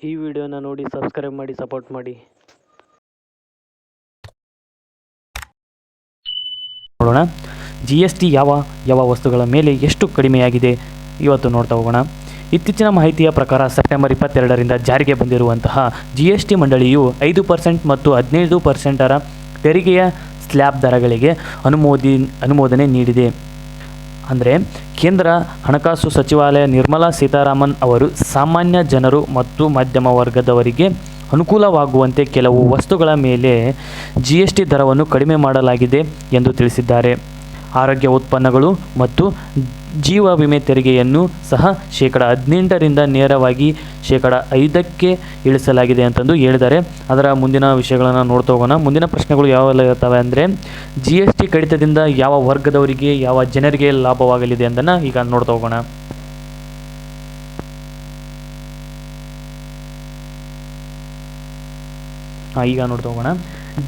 ಈ ವಿಡಿಯೋನ ನೋಡಿ ಸಬ್ಸ್ಕ್ರೈಬ್ ಮಾಡಿ ಸಪೋರ್ಟ್ ಮಾಡಿ. ನೋಡೋಣ GST ಯಾವ ವಸ್ತುಗಳ ಮೇಲೆ ಎಷ್ಟು ಕಡಿಮೆಯಾಗಿದೆ ಇವತ್ತು ನೋಡ್ತಾ ಹೋಗೋಣ. ಇತ್ತೀಚಿನ ಮಾಹಿತಿಯ ಪ್ರಕಾರ ಸೆಪ್ಟೆಂಬರ್ 22ರಿಂದ ಜಾರಿಗೆ ಬಂದಿರುವಂತಹ GST ಮಂಡಳಿಯು 5% ಮತ್ತು 15% ತೆರಿಗೆಯ ಸ್ಲ್ಯಾಬ್ ದರಗಳಿಗೆ ಅನುಮೋದನೆ ನೀಡಿದೆ. ಅಂದರೆ ಕೇಂದ್ರ ಹಣಕಾಸು ಸಚಿವಾಲಯ ನಿರ್ಮಲಾ ಸೀತಾರಾಮನ್ ಅವರು ಸಾಮಾನ್ಯ ಜನರು ಮತ್ತು ಮಧ್ಯಮ ವರ್ಗದವರಿಗೆ ಅನುಕೂಲವಾಗುವಂತೆ ಕೆಲವು ವಸ್ತುಗಳ ಮೇಲೆ GST ದರವನ್ನು ಕಡಿಮೆ ಮಾಡಲಾಗಿದೆ ಎಂದು ತಿಳಿಸಿದ್ದಾರೆ. ಆರೋಗ್ಯ ಉತ್ಪನ್ನಗಳು ಮತ್ತು ಜೀವ ವಿಮೆ ತೆರಿಗೆಯನ್ನು ಸಹ %18ರಿಂದ ನೇರವಾಗಿ %5ಕ್ಕೆ ಇಳಿಸಲಾಗಿದೆ ಅಂತಂದು ಹೇಳಿದ್ದಾರೆ. ಅದರ ಮುಂದಿನ ವಿಷಯಗಳನ್ನು ನೋಡ್ತಾ ಹೋಗೋಣ. ಮುಂದಿನ ಪ್ರಶ್ನೆಗಳು ಯಾವೆಲ್ಲ ಇರ್ತವೆ ಅಂದರೆ, GST ಕಡಿತದಿಂದ ಯಾವ ವರ್ಗದವರಿಗೆ ಯಾವ ಜನರಿಗೆ ಲಾಭವಾಗಲಿದೆ ಅಂತನ್ನು ಈಗ ನೋಡ್ತಾ ಹೋಗೋಣ. ಈಗ ನೋಡ್ತಾ ಹೋಗೋಣ.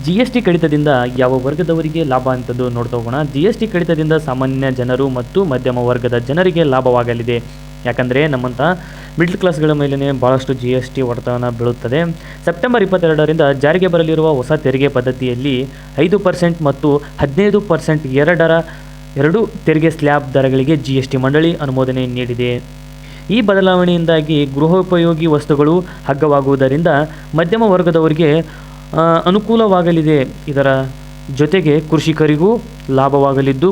GST ಕಡಿತದಿಂದ ಯಾವ ವರ್ಗದವರಿಗೆ ಲಾಭ ಅಂತದ್ದು ನೋಡ್ತಾ ಹೋಗೋಣ. GST ಕಡಿತದಿಂದ ಸಾಮಾನ್ಯ ಜನರು ಮತ್ತು ಮಧ್ಯಮ ವರ್ಗದ ಜನರಿಗೆ ಲಾಭವಾಗಲಿದೆ. ಯಾಕಂದರೆ ನಮ್ಮಂಥ ಮಿಡ್ಲ್ ಕ್ಲಾಸ್ಗಳ ಮೇಲೇ ಭಾಳಷ್ಟು GST ಹೊಡೆತನ ಬೀಳುತ್ತದೆ. ಸೆಪ್ಟೆಂಬರ್ 22ರಿಂದ ಜಾರಿಗೆ ಬರಲಿರುವ ಹೊಸ ತೆರಿಗೆ ಪದ್ಧತಿಯಲ್ಲಿ 5% ಮತ್ತು 15% ಎರಡೂ ತೆರಿಗೆ ಸ್ಲ್ಯಾಬ್ ದರಗಳಿಗೆ GST ಮಂಡಳಿ ಅನುಮೋದನೆ ನೀಡಿದೆ. ಈ ಬದಲಾವಣೆಯಿಂದಾಗಿ ಗೃಹೋಪಯೋಗಿ ವಸ್ತುಗಳು ಅಗ್ಗವಾಗುವುದರಿಂದ ಮಧ್ಯಮ ವರ್ಗದವರಿಗೆ ಅನುಕೂಲವಾಗಲಿದೆ. ಇದರ ಜೊತೆಗೆ ಕೃಷಿಕರಿಗೂ ಲಾಭವಾಗಲಿದ್ದು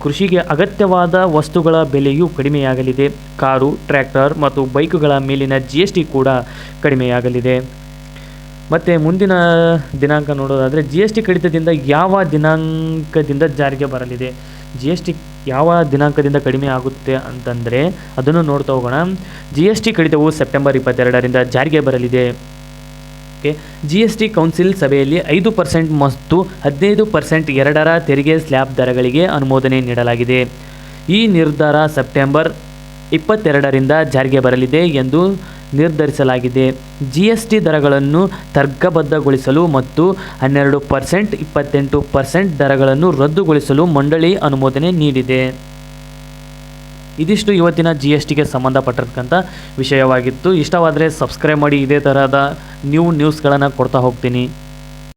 ಕೃಷಿಗೆ ಅಗತ್ಯವಾದ ವಸ್ತುಗಳ ಬೆಲೆಯೂ ಕಡಿಮೆಯಾಗಲಿದೆ. ಕಾರು, ಟ್ರ್ಯಾಕ್ಟರ್ ಮತ್ತು ಬೈಕುಗಳ ಮೇಲಿನ GST ಕೂಡ ಕಡಿಮೆಯಾಗಲಿದೆ. ಮತ್ತು ಮುಂದಿನ ದಿನಾಂಕ ನೋಡೋದಾದರೆ, GST ಕಡಿತದಿಂದ ಯಾವ ದಿನಾಂಕದಿಂದ ಜಾರಿಗೆ ಬರಲಿದೆ, GST ಯಾವ ದಿನಾಂಕದಿಂದ ಕಡಿಮೆ ಆಗುತ್ತೆ ಅಂತಂದರೆ ಅದನ್ನು ನೋಡ್ತಾ ಹೋಗೋಣ. GST ಕಡಿತವು ಸೆಪ್ಟೆಂಬರ್ 22ರಿಂದ ಜಾರಿಗೆ ಬರಲಿದೆ. GST ಕೌನ್ಸಿಲ್ ಸಭೆಯಲ್ಲಿ 5% ಮತ್ತು 15% ಎರಡರ ತೆರಿಗೆ ಸ್ಲ್ಯಾಬ್ ದರಗಳಿಗೆ ಅನುಮೋದನೆ ನೀಡಲಾಗಿದೆ. ಈ ನಿರ್ಧಾರ ಸೆಪ್ಟೆಂಬರ್ 22ರಿಂದ ಜಾರಿಗೆ ಬರಲಿದೆ ಎಂದು ನಿರ್ಧರಿಸಲಾಗಿದೆ. GST ದರಗಳನ್ನು ತರ್ಕಬದ್ಧಗೊಳಿಸಲು ಮತ್ತು 12%, 28% ದರಗಳನ್ನು ರದ್ದುಗೊಳಿಸಲು ಮಂಡಳಿ ಅನುಮೋದನೆ ನೀಡಿದೆ. ಇದಿಷ್ಟು ಇವತ್ತಿನ GSTಗೆ ಸಂಬಂಧಪಟ್ಟಿರ್ತಕ್ಕಂಥ ವಿಷಯವಾಗಿತ್ತು. ಇಷ್ಟವಾದರೆ ಸಬ್ಸ್ಕ್ರೈಬ್ ಮಾಡಿ. ಇದೇ ಥರದ ನ್ಯೂಸ್ಗಳನ್ನು ಕೊಡ್ತಾ ಹೋಗ್ತೀನಿ.